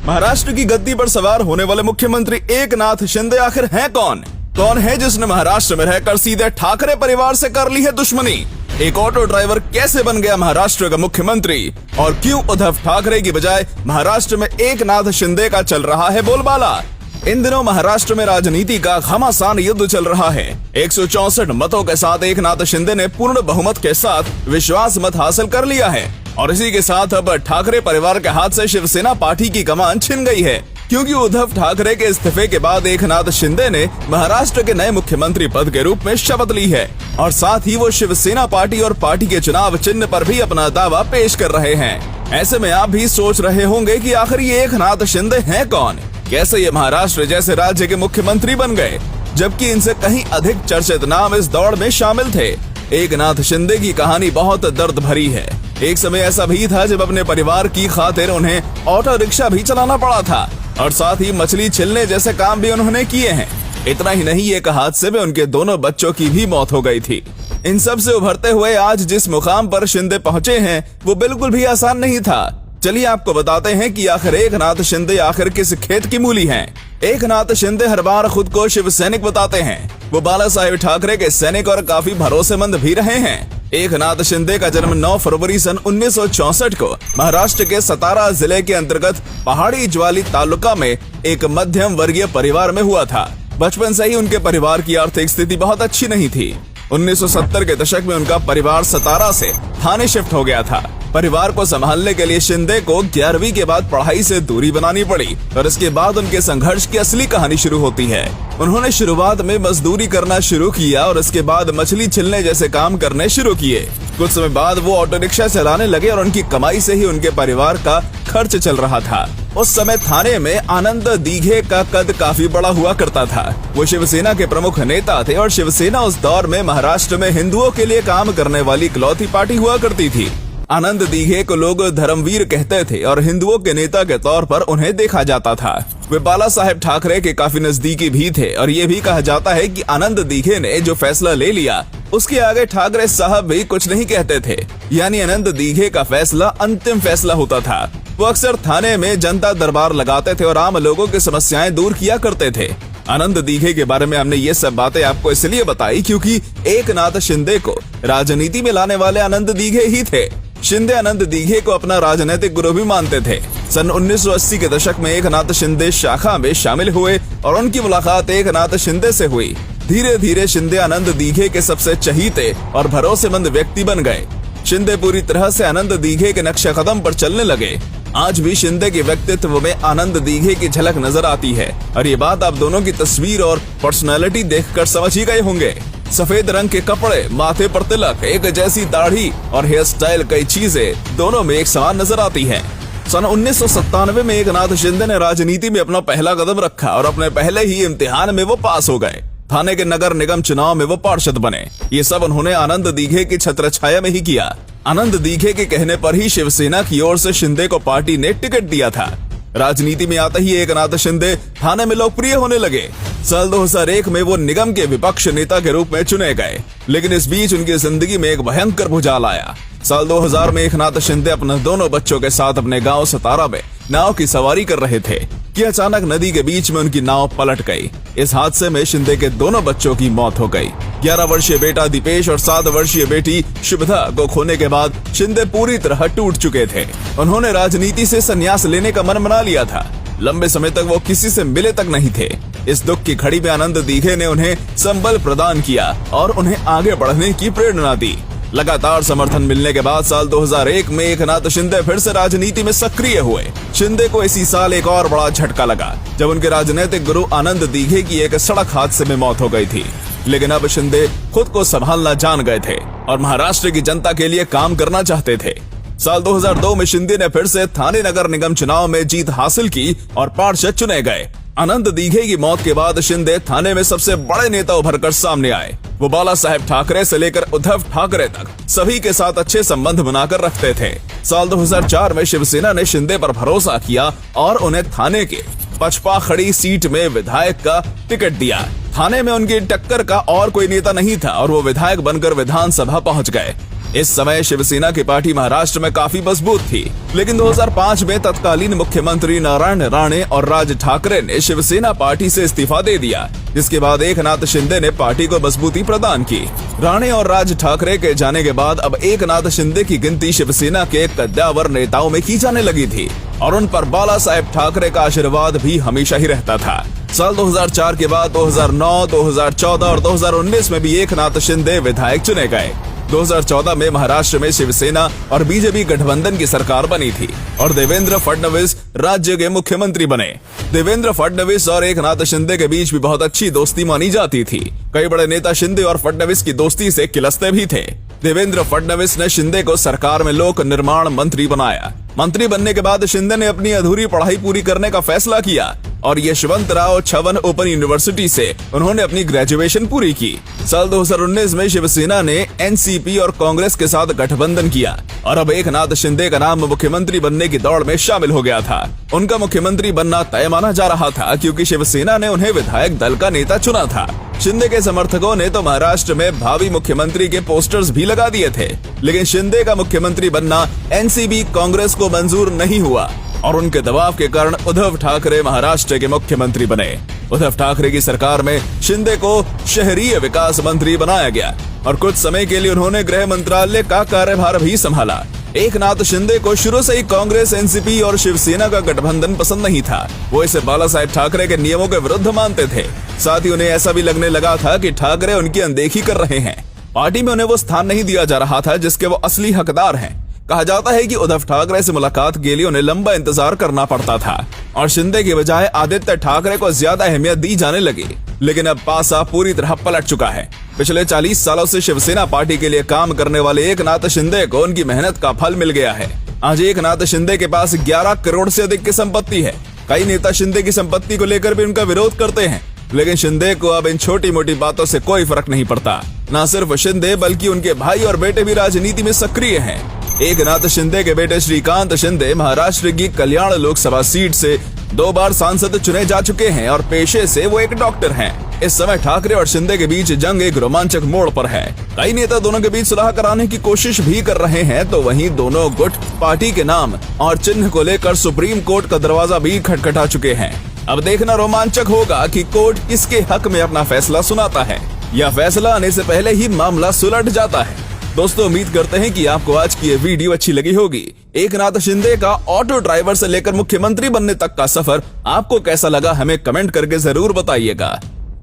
महाराष्ट्र की गद्दी पर सवार होने वाले मुख्यमंत्री एकनाथ शिंदे आखिर हैं कौन? कौन है जिसने महाराष्ट्र में रहकर सीधे ठाकरे परिवार से कर ली है दुश्मनी? एक ऑटो ड्राइवर कैसे बन गया महाराष्ट्र का मुख्यमंत्री? और क्यों उद्धव ठाकरे की बजाय महाराष्ट्र में एकनाथ शिंदे का चल रहा है बोलबाला? इन दिनों महाराष्ट्र में राजनीति का घमासान युद्ध चल रहा है। 164 मतों के साथ एकनाथ शिंदे ने पूर्ण बहुमत के साथ विश्वास मत हासिल कर लिया है और इसी के साथ अब ठाकरे परिवार के हाथ से शिवसेना पार्टी की कमान छिन गई है, क्योंकि उद्धव ठाकरे के इस्तीफे के बाद एकनाथ शिंदे ने महाराष्ट्र के नए मुख्यमंत्री पद के रूप में शपथ ली है और साथ ही वो शिवसेना पार्टी और पार्टी के चुनाव चिन्ह पर भी अपना दावा पेश कर रहे हैं। ऐसे में आप भी सोच रहे होंगे कि आखिर ये एकनाथ शिंदे हैं कौन? कैसे ये महाराष्ट्र जैसे राज्य के मुख्यमंत्री बन गए, जबकि इनसे कहीं अधिक चर्चित नाम इस दौड़ में शामिल थे। एकनाथ शिंदे की कहानी बहुत दर्द भरी है। एक समय ऐसा भी था जब अपने परिवार की खातिर उन्हें ऑटो रिक्शा भी चलाना पड़ा था और साथ ही मछली छिलने जैसे काम भी उन्होंने किए हैं। इतना ही नहीं, एक हादसे में उनके दोनों बच्चों की भी मौत हो गई थी। इन सब से उभरते हुए आज जिस मुकाम पर शिंदे पहुंचे हैं वो बिल्कुल भी आसान नहीं था। चलिए आपको बताते हैं कि आखिर एकनाथ शिंदे आखिर किस खेत की मूली हैं। एकनाथ शिंदे हर बार खुद को शिव सैनिक बताते हैं। वो बाला साहेब ठाकरे के सैनिक और काफी भरोसेमंद भी रहे हैं। एकनाथ शिंदे का जन्म 9 फरवरी सन 1964 को महाराष्ट्र के सतारा जिले के अंतर्गत पहाड़ी ज्वाली तालुका में एक मध्यम वर्गीय परिवार में हुआ था। बचपन से ही उनके परिवार की आर्थिक स्थिति बहुत अच्छी नहीं थी। 1970 के दशक में उनका परिवार सतारा से थाने शिफ्ट हो गया था। परिवार को संभालने के लिए शिंदे को 11वीं के बाद पढ़ाई से दूरी बनानी पड़ी और इसके बाद उनके संघर्ष की असली कहानी शुरू होती है। उन्होंने शुरुआत में मजदूरी करना शुरू किया और इसके बाद मछली छिलने जैसे काम करने शुरू किए। कुछ समय बाद वो ऑटो रिक्शा चलाने लगे और उनकी कमाई से ही उनके परिवार का खर्च चल रहा था। उस समय थाने में आनंद दीघे का कद काफी बड़ा हुआ करता था। वो शिवसेना के प्रमुख नेता थे और शिवसेना उस दौर में महाराष्ट्र में हिंदुओं के लिए काम करने वाली इकलौती पार्टी हुआ करती थी। आनंद दीघे को लोग धर्मवीर कहते थे और हिंदुओं के नेता के तौर पर उन्हें देखा जाता था। वे बाला साहेब ठाकरे के काफी नजदीकी भी थे और ये भी कहा जाता है कि आनंद दीघे ने जो फैसला ले लिया उसके आगे ठाकरे साहब भी कुछ नहीं कहते थे, यानी आनंद दीघे का फैसला अंतिम फैसला होता था। वो अक्सर थाने में जनता दरबार लगाते थे और आम लोगों की समस्याएं दूर किया करते थे। आनंद दीघे के बारे में हमने ये सब बातें आपको इसलिए बताई क्योंकि एकनाथ शिंदे को राजनीति में लाने वाले आनंद दीघे ही थे। शिंदे आनंद दीघे को अपना राजनीतिक गुरु भी मानते थे। सन 1980 के दशक में एकनाथ शिंदे शाखा में शामिल हुए और उनकी मुलाकात एकनाथ शिंदे से हुई। धीरे धीरे शिंदे आनंद दीघे के सबसे चहीते और भरोसेमंद व्यक्ति बन गए। शिंदे पूरी तरह से आनंद दीघे के नक्शे कदम पर चलने लगे। आज भी शिंदे के व्यक्तित्व में आनंद दीघे की झलक नजर आती है और ये बात आप दोनों की तस्वीर और पर्सनालिटी देखकर समझ ही गए होंगे। सफेद रंग के कपड़े, माथे पर तिलक, एक जैसी दाढ़ी और हेयर स्टाइल, कई चीजें दोनों में एक समान नजर आती हैं। सन 1997 में एकनाथ शिंदे ने राजनीति में अपना पहला कदम रखा और अपने पहले ही इम्तिहान में वो पास हो गए। थाने के नगर निगम चुनाव में वो पार्षद बने। ये सब उन्होंने आनंद दीघे की छत्रछाया में ही किया। आनंद दीघे के कहने पर ही शिवसेना की ओर से शिंदे को पार्टी ने टिकट दिया था। राजनीति में आते ही एकनाथ शिंदे थाने में लोकप्रिय होने लगे। साल 2001 में वो निगम के विपक्ष नेता के रूप में चुने गए, लेकिन इस बीच उनकी जिंदगी में एक भयंकर भूचाल आया। साल 2000 में एकनाथ शिंदे अपने दोनों बच्चों के साथ अपने गांव सतारा में नाव की सवारी कर रहे थे कि अचानक नदी के बीच में उनकी नाव पलट गई। इस हादसे में शिंदे के दोनों बच्चों की मौत हो गई। 11 वर्षीय बेटा दीपेश और 7 वर्षीय बेटी शुभदा को खोने के बाद शिंदे पूरी तरह टूट चुके थे। उन्होंने राजनीति से संन्यास लेने का मन बना लिया था। लंबे समय तक वो किसी से मिले तक नहीं थे। इस दुख की घड़ी में आनंद दीघे ने उन्हें संबल प्रदान किया और उन्हें आगे बढ़ने की प्रेरणा दी। लगातार समर्थन मिलने के बाद साल 2001 में एकनाथ शिंदे फिर से राजनीति में सक्रिय हुए। शिंदे को इसी साल एक और बड़ा झटका लगा जब उनके राजनीतिक गुरु आनंद दीघे की एक सड़क हादसे में मौत हो गई थी। लेकिन अब शिंदे खुद को संभालना जान गए थे और महाराष्ट्र की जनता के लिए काम करना चाहते थे। साल 2002 में शिंदे ने फिर से थाने नगर निगम चुनाव में जीत हासिल की और पार्षद चुने गए। आनंद दीघे की मौत के बाद शिंदे थाने में सबसे बड़े नेता उभरकर सामने आए। वो बाला साहेब ठाकरे से लेकर उद्धव ठाकरे तक सभी के साथ अच्छे संबंध बनाकर रखते थे। साल 2004 में शिवसेना ने शिंदे पर भरोसा किया और उन्हें थाने के पचपा खड़ी सीट में विधायक का टिकट दिया। थाने में उनकी टक्कर का और कोई नेता नहीं था और वो विधायक बनकर विधानसभा पहुंच गए। इस समय शिवसेना की पार्टी महाराष्ट्र में काफी मजबूत थी, लेकिन 2005 में तत्कालीन मुख्यमंत्री नारायण राणे और राज ठाकरे ने शिवसेना पार्टी से इस्तीफा दे दिया, जिसके बाद एकनाथ शिंदे ने पार्टी को मजबूती प्रदान की। राणे और राज ठाकरे के जाने के बाद अब एकनाथ शिंदे की गिनती शिवसेना के कद्दावर नेताओं में की जाने लगी थी और उन पर बाला साहेब ठाकरे का आशीर्वाद भी हमेशा ही रहता था। साल 2004 के बाद 2009, 2014 और 2019 में भी एकनाथ शिंदे विधायक चुने गए। 2014 में महाराष्ट्र में शिवसेना और बीजेपी गठबंधन की सरकार बनी थी और देवेंद्र फडणवीस राज्य के मुख्यमंत्री बने। देवेंद्र फडणवीस और एकनाथ शिंदे के बीच भी बहुत अच्छी दोस्ती मानी जाती थी। कई बड़े नेता शिंदे और फडणवीस की दोस्ती से किलसते भी थे। देवेंद्र फडणवीस ने शिंदे को सरकार में लोक निर्माण मंत्री बनाया। मंत्री बनने के बाद शिंदे ने अपनी अधूरी पढ़ाई पूरी करने का फैसला किया और यशवंतराव चव्हाण ओपन यूनिवर्सिटी से उन्होंने अपनी ग्रेजुएशन पूरी की। साल 2019 में शिवसेना ने एनसीपी और कांग्रेस के साथ गठबंधन किया और अब एकनाथ शिंदे का नाम मुख्यमंत्री बनने की दौड़ में शामिल हो गया था। उनका मुख्यमंत्री बनना तय माना जा रहा था क्योंकि शिवसेना ने उन्हें विधायक दल का नेता चुना था। शिंदे के समर्थकों ने तो महाराष्ट्र में भावी मुख्यमंत्री के पोस्टर्स भी लगा दिए थे, लेकिन शिंदे का मुख्यमंत्री बनना एनसीपी कांग्रेस को मंजूर नहीं हुआ और उनके दबाव के कारण उद्धव ठाकरे महाराष्ट्र के मुख्यमंत्री बने। उद्धव ठाकरे की सरकार में शिंदे को शहरीय विकास मंत्री बनाया गया और कुछ समय के लिए उन्होंने गृह मंत्रालय का कार्यभार भी संभाला। एकनाथ शिंदे को शुरू से ही कांग्रेस, एनसीपी और शिवसेना का गठबंधन पसंद नहीं था। वो इसे बाला साहेब ठाकरे के नियमों के विरुद्ध मानते थे। साथ ही उन्हें ऐसा भी लगने लगा था कि ठाकरे उनकी अनदेखी कर रहे हैं। पार्टी में उन्हें वो स्थान नहीं दिया जा रहा था जिसके वो असली हकदार हैं। कहा जाता है कि उद्धव ठाकरे से मुलाकात के लिए उन्हें लंबा इंतजार करना पड़ता था और शिंदे की बजाय आदित्य ठाकरे को ज्यादा अहमियत दी जाने लगी। लेकिन अब पासा पूरी तरह पलट चुका है। पिछले 40 सालों से शिवसेना पार्टी के लिए काम करने वाले एकनाथ शिंदे को उनकी मेहनत का फल मिल गया है। आज एकनाथ शिंदे के पास 11 करोड़ से अधिक की संपत्ति है। कई नेता शिंदे की संपत्ति को लेकर भी उनका विरोध करते हैं, लेकिन शिंदे को अब इन छोटी मोटी बातों से कोई फर्क नहीं पड़ता। न सिर्फ शिंदे बल्कि उनके भाई और बेटे भी राजनीति में सक्रिय हैं। एकनाथ शिंदे के बेटे श्रीकांत शिंदे महाराष्ट्र की कल्याण लोकसभा सीट से 2 बार सांसद चुने जा चुके हैं और पेशे से वो एक डॉक्टर हैं। इस समय ठाकरे और शिंदे के बीच जंग एक रोमांचक मोड़ पर है। कई नेता दोनों के बीच सुलह कराने की कोशिश भी कर रहे हैं, तो वहीं दोनों गुट पार्टी के नाम और चिन्ह को लेकर सुप्रीम कोर्ट का दरवाजा भी खटखटा चुके हैं। अब देखना रोमांचक होगा कि कोर्ट किसके हक में अपना फैसला सुनाता है या फैसला आने से पहले ही मामला सुलझ जाता है। दोस्तों, उम्मीद करते हैं कि आपको आज की ये वीडियो अच्छी लगी होगी। एकनाथ शिंदे का ऑटो ड्राइवर से लेकर मुख्यमंत्री बनने तक का सफर आपको कैसा लगा, हमें कमेंट करके जरूर बताइएगा।